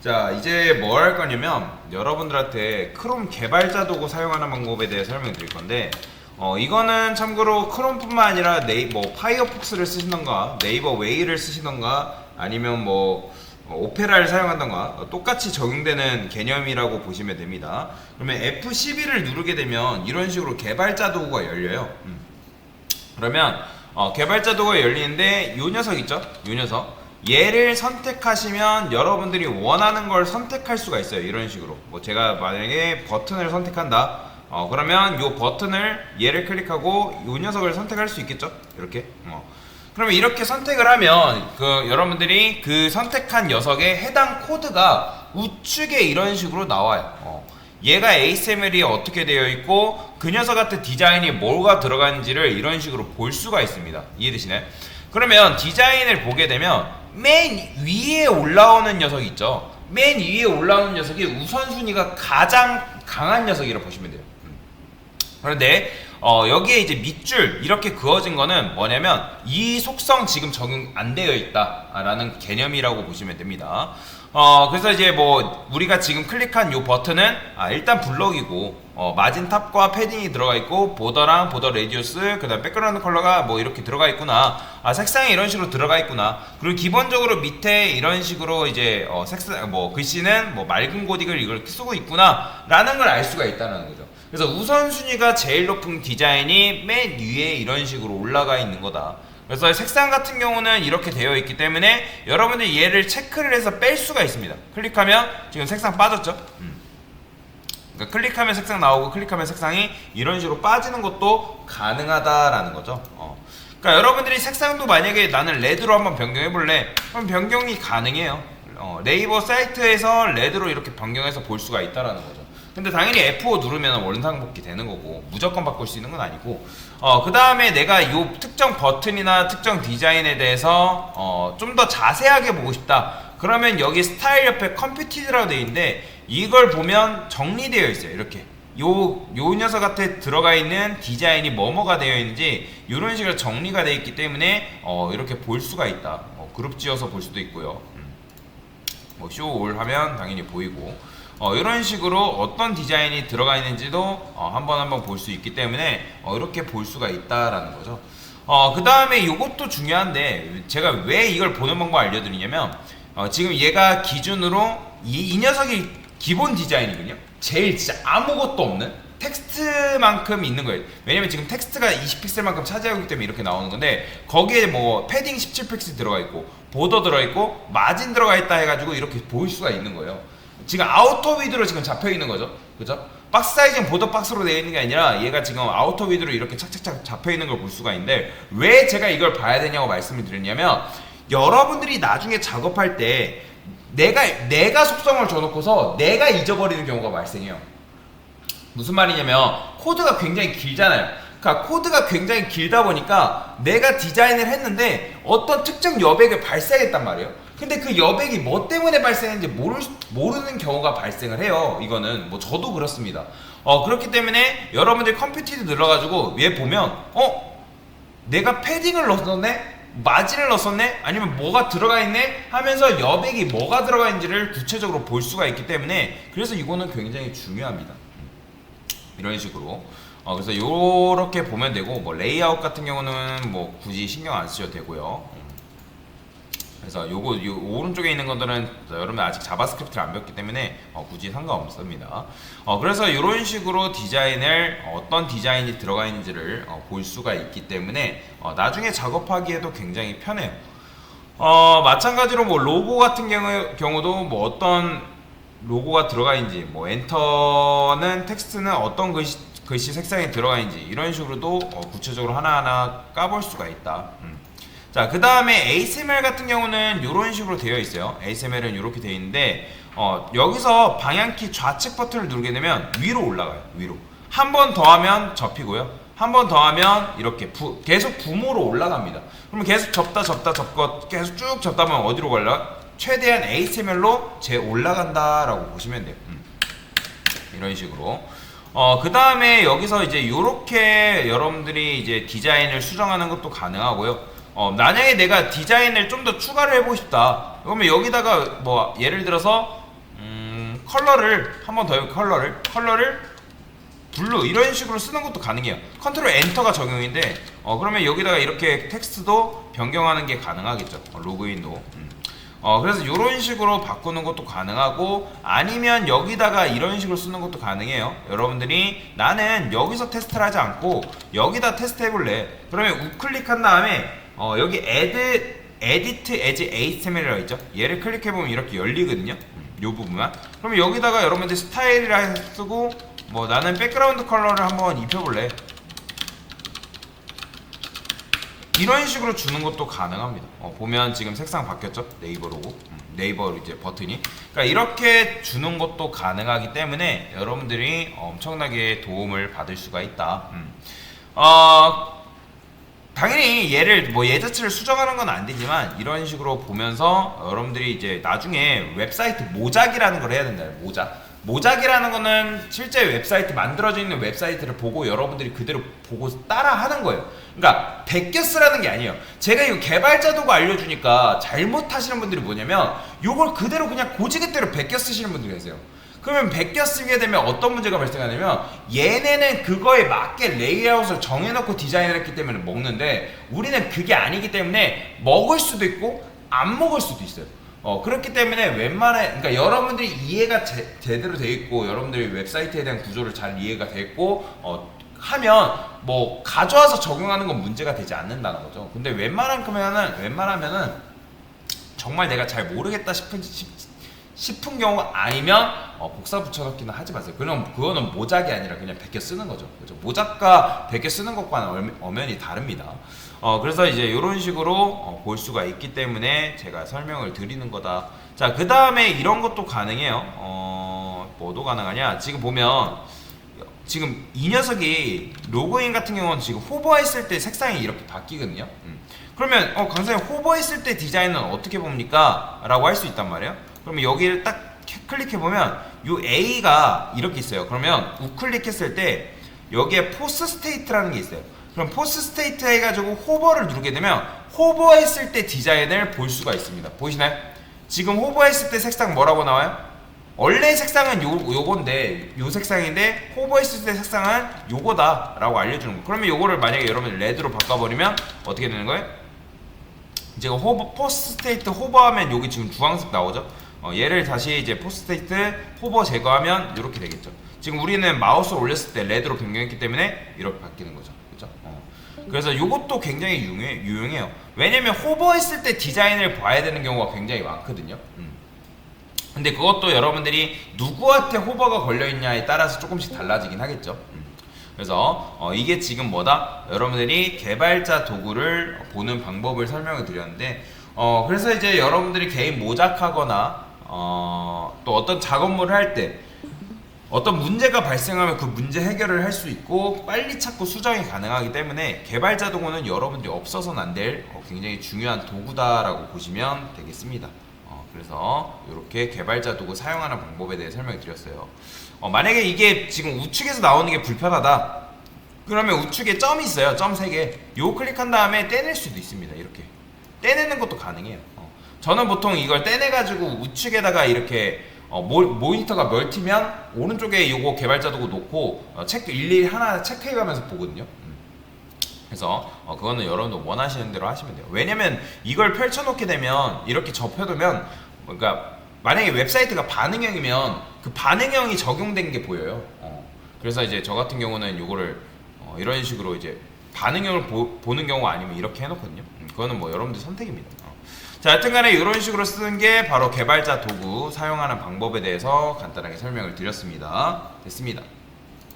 자, 이제 뭘 할 거냐면 여러분들한테 크롬 개발자 도구 사용하는 방법에 대해 설명드릴 건데 이거는 참고로 크롬뿐만 아니라 뭐 파이어폭스를 쓰시던가 네이버 웨이를 쓰시던가 아니면 뭐 오페라를 사용한던가 똑같이 적용되는 개념이라고 보시면 됩니다. 그러면 F12를 누르게 되면 이런 식으로 개발자 도구가 열려요. 그러면 개발자 도구가 열리는데 이 녀석 있죠? 이 녀석 얘를 선택하시면 여러분들이 원하는 걸 선택할 수가 있어요. 이런 식으로 뭐 제가 만약에 버튼을 선택한다 그러면 이 버튼을 얘를 클릭하고 이 녀석을 선택할 수 있겠죠? 이렇게 그러면 이렇게 선택을 하면 여러분들이 그 선택한 녀석의 해당 코드가 우측에 이런 식으로 나와요. 얘가 HTML이 어떻게 되어 있고 그 녀석한테 디자인이 뭐가 들어가는지를 이런 식으로 볼 수가 있습니다. 이해되시나요? 그러면 디자인을 보게 되면 맨 위에 올라오는 녀석 있죠. 맨 위에 올라오는 녀석이 우선순위가 가장 강한 녀석이라고 보시면 돼요. 그런데 여기에 이제 밑줄 이렇게 그어진 거는 뭐냐면 이 속성 지금 적용 안 되어 있다라는 개념이라고 보시면 됩니다. 그래서 이제 뭐 우리가 지금 클릭한 요 버튼은 일단 블럭이고 마진 탑과 패딩이 들어가 있고 보더랑 보더 레디우스 그다음 백그라운드 컬러가 뭐 이렇게 들어가 있구나. 색상이 이런 식으로 들어가 있구나. 그리고 기본적으로 밑에 이런 식으로 이제 색상 뭐 글씨는 뭐 맑은 고딕을 이걸 쓰고 있구나라는 걸 알 수가 있다는 거죠. 그래서 우선순위가 제일 높은 디자인이 맨 위에 이런 식으로 올라가 있는 거다. 그래서 색상 같은 경우는 이렇게 되어 있기 때문에 여러분들이 얘를 체크를 해서 뺄 수가 있습니다. 클릭하면 지금 색상 빠졌죠? 그러니까 클릭하면 색상 나오고 클릭하면 색상이 이런 식으로 빠지는 것도 가능하다라는 거죠. 그러니까 여러분들이 색상도 만약에 나는 레드로 한번 변경해 볼래? 그럼 변경이 가능해요. 네이버 사이트에서 레드로 이렇게 변경해서 볼 수가 있다라는 거죠. 근데 당연히 F5 누르면 원상복귀 되는 거고 무조건 바꿀 수 있는 건 아니고 그 다음에 내가 이 특정 버튼이나 특정 디자인에 대해서 좀 더 자세하게 보고 싶다 그러면 여기 스타일 옆에 컴퓨티드라고 되어 있는데 이걸 보면 정리되어 있어요. 이렇게 요 녀석한테 들어가 있는 디자인이 뭐뭐가 되어 있는지 이런 식으로 정리가 되어 있기 때문에 이렇게 볼 수가 있다. 그룹 지어서 볼 수도 있고요. 뭐 쇼 올 하면 당연히 보이고 이런 식으로 어떤 디자인이 들어가 있는지도 한번 볼 수 있기 때문에 이렇게 볼 수가 있다라는 거죠. 그 다음에 이것도 중요한데 제가 왜 이걸 보는 방법 알려드리냐면 지금 얘가 기준으로 이 녀석이 기본 디자인이군요. 제일 진짜 아무것도 없는 텍스트만큼 있는 거예요. 왜냐면 지금 텍스트가 20픽셀만큼 차지하고 있기 때문에 이렇게 나오는 건데 거기에 뭐 패딩 17픽셀 들어가 있고 보더 들어가 있고 마진 들어가 있다 해가지고 이렇게 보일 수가 있는 거예요. 지금 아우터 위드로 지금 잡혀 있는 거죠. 그죠? 박스 사이즈는 보더 박스로 되어 있는 게 아니라 얘가 지금 아우터 위드로 이렇게 착착착 잡혀 있는 걸 볼 수가 있는데 왜 제가 이걸 봐야 되냐고 말씀을 드렸냐면 여러분들이 나중에 작업할 때 내가 속성을 줘놓고서 내가 잊어버리는 경우가 발생해요. 무슨 말이냐면 코드가 굉장히 길잖아요. 그러니까 코드가 굉장히 길다 보니까 내가 디자인을 했는데 어떤 특정 여백을 발생했단 말이에요. 근데 그 여백이 뭐 때문에 발생했는지 모르는 경우가 발생을 해요. 이거는 뭐 저도 그렇습니다. 그렇기 때문에 여러분들 컴퓨터에 눌러가지고 얘 보면 내가 패딩을 넣었네? 마진을 넣었네? 아니면 뭐가 들어가 있네? 하면서 여백이 뭐가 들어가 있는지를 구체적으로 볼 수가 있기 때문에 그래서 이거는 굉장히 중요합니다. 이런 식으로 그래서 요렇게 보면 되고 뭐 레이아웃 같은 경우는 뭐 굳이 신경 안 쓰셔도 되고요. 그래서 요 오른쪽에 있는 것들은 여러분 아직 자바스크립트를 안 배웠기 때문에 굳이 상관없습니다. 그래서 이런 식으로 디자인을 어떤 디자인이 들어가 있는지를 볼 수가 있기 때문에 나중에 작업하기에도 굉장히 편해요. 마찬가지로 뭐 로고 같은 경우도 뭐 어떤 로고가 들어가 있는지 뭐 엔터는 텍스트는 어떤 글씨 색상이 들어가 있는지 이런 식으로도 구체적으로 하나하나 까볼 수가 있다. 자, 그 다음에 ASMR 같은 경우는 이런 식으로 되어 있어요. ASMR은 이렇게 되어 있는데 여기서 방향키 좌측 버튼을 누르게 되면 위로 올라가요. 위로 한 번 더 하면 접히고요. 한 번 더 하면 이렇게 계속 붐으로 올라갑니다. 그러면 계속 접고 계속 쭉 접다 보면 어디로 갈라? 최대한 ASMR로 올라간다라고 보시면 돼요. 이런 식으로 그 다음에 여기서 이제 이렇게 여러분들이 이제 디자인을 수정하는 것도 가능하고요. 만약에 내가 디자인을 좀 더 추가를 해보고 싶다 그러면 여기다가 뭐 예를 들어서 컬러를 한 번 더 컬러를 블루 이런 식으로 쓰는 것도 가능해요. 컨트롤 엔터가 적용인데 그러면 여기다가 이렇게 텍스트도 변경하는 게 가능하겠죠. 로그인도. 그래서 이런 식으로 바꾸는 것도 가능하고 아니면 여기다가 이런 식으로 쓰는 것도 가능해요. 여러분들이 나는 여기서 테스트를 하지 않고 여기다 테스트 해볼래. 그러면 우클릭한 다음에 여기 에디트 에지 HTML이라고 있죠. 얘를 클릭해보면 이렇게 열리거든요. 요 부분만. 그러면 여기다가 여러분들 스타일이라 쓰고 뭐 나는 백그라운드 컬러를 한번 입혀볼래. 이런 식으로 주는 것도 가능합니다. 보면 지금 색상 바뀌었죠? 네이버 로고, 네이버 이제 버튼이. 그러니까 이렇게 주는 것도 가능하기 때문에 여러분들이 엄청나게 도움을 받을 수가 있다. 당연히 얘를 뭐 얘 자체를 수정하는 건 안 되지만 이런 식으로 보면서 여러분들이 이제 나중에 웹사이트 모작이라는 걸 해야 된다. 모작이라는 거는 실제 웹사이트 만들어져 있는 웹사이트를 보고 여러분들이 그대로 보고 따라 하는 거예요. 그러니까 베껴 쓰라는 게 아니에요. 제가 이거 개발자 도구 알려주니까 잘못하시는 분들이 뭐냐면 이걸 그대로 그냥 고지그대로 베껴 쓰시는 분들이 계세요. 그러면 베껴 쓰게 되면 어떤 문제가 발생하냐면 얘네는 그거에 맞게 레이아웃을 정해놓고 디자인을 했기 때문에 먹는데 우리는 그게 아니기 때문에 먹을 수도 있고 안 먹을 수도 있어요. 그렇기 때문에 그러니까 여러분들이 이해가 제대로 돼 있고 여러분들이 웹사이트에 대한 구조를 잘 이해가 돼 있고 하면 뭐 가져와서 적용하는 건 문제가 되지 않는다는 거죠. 근데 웬만하면은 정말 내가 잘 모르겠다 싶은 경우 아니면 복사 붙여넣기는 하지 마세요. 그거는 모작이 아니라 그냥 베껴 쓰는 거죠. 그죠? 모작과 베껴 쓰는 것과는 엄연히 다릅니다. 그래서 이제 이런 식으로 볼 수가 있기 때문에 제가 설명을 드리는 거다. 자, 그 다음에 이런 것도 가능해요. 뭐도 가능하냐? 지금 보면 지금 이 녀석이 로그인 같은 경우는 지금 호버했을 때 색상이 이렇게 바뀌거든요. 그러면 강사님 호버했을 때 디자인은 어떻게 봅니까? 라고 할 수 있단 말이에요. 그러면 여기를 딱 클릭해보면 요 A가 이렇게 있어요. 그러면 우클릭했을 때 여기에 포스 스테이트라는 게 있어요. 그럼 포스 스테이트 해가지고 호버를 누르게 되면 호버했을 때 디자인을 볼 수가 있습니다. 보이시나요? 지금 호버했을 때 색상 뭐라고 나와요? 원래 색상은 요건데 요 색상인데 호버했을 때 색상은 요거다 라고 알려주는 거예요. 그러면 요거를 만약에 여러분 레드로 바꿔버리면 어떻게 되는 거예요? 제가 포스 스테이트 호버하면 여기 지금 주황색 나오죠? 얘를 다시 이제 포스 스테이트 호버 제거하면 이렇게 되겠죠. 지금 우리는 마우스를 올렸을 때 레드로 변경했기 때문에 이렇게 바뀌는 거죠. 그죠? 그래서 이것도 굉장히 유용해요. 왜냐면 호버했을 때 디자인을 봐야 되는 경우가 굉장히 많거든요. 근데 그것도 여러분들이 누구한테 호버가 걸려있냐에 따라서 조금씩 달라지긴 하겠죠. 그래서 이게 지금 뭐다? 여러분들이 개발자 도구를 보는 방법을 설명을 드렸는데 그래서 이제 여러분들이 개인 모작하거나 또 어떤 작업물을 할 때 어떤 문제가 발생하면 그 문제 해결을 할 수 있고 빨리 찾고 수정이 가능하기 때문에 개발자 도구는 여러분들이 없어서는 안 될 굉장히 중요한 도구다라고 보시면 되겠습니다. 그래서 이렇게 개발자 도구 사용하는 방법에 대해 설명을 드렸어요. 만약에 이게 지금 우측에서 나오는 게 불편하다 그러면 우측에 점이 있어요. 점 3개 요 클릭한 다음에 떼낼 수도 있습니다. 이렇게 떼내는 것도 가능해요. 저는 보통 이걸 떼내가지고 우측에다가 이렇게 모니터가 멀티면 오른쪽에 요거 개발자 도구 놓고 일일이 하나 체크해가면서 보거든요. 그래서 그거는 여러분들 원하시는 대로 하시면 돼요. 왜냐면 이걸 펼쳐놓게 되면 이렇게 접혀두면 그러니까 만약에 웹사이트가 반응형이면 그 반응형이 적용된 게 보여요. 그래서 이제 저 같은 경우는 요거를 이런 식으로 이제 반응형을 보는 경우가 아니면 이렇게 해놓거든요. 그거는 뭐 여러분들 선택입니다. 자, 여튼간에 이런 식으로 쓰는 게 바로 개발자 도구 사용하는 방법에 대해서 간단하게 설명을 드렸습니다. 됐습니다.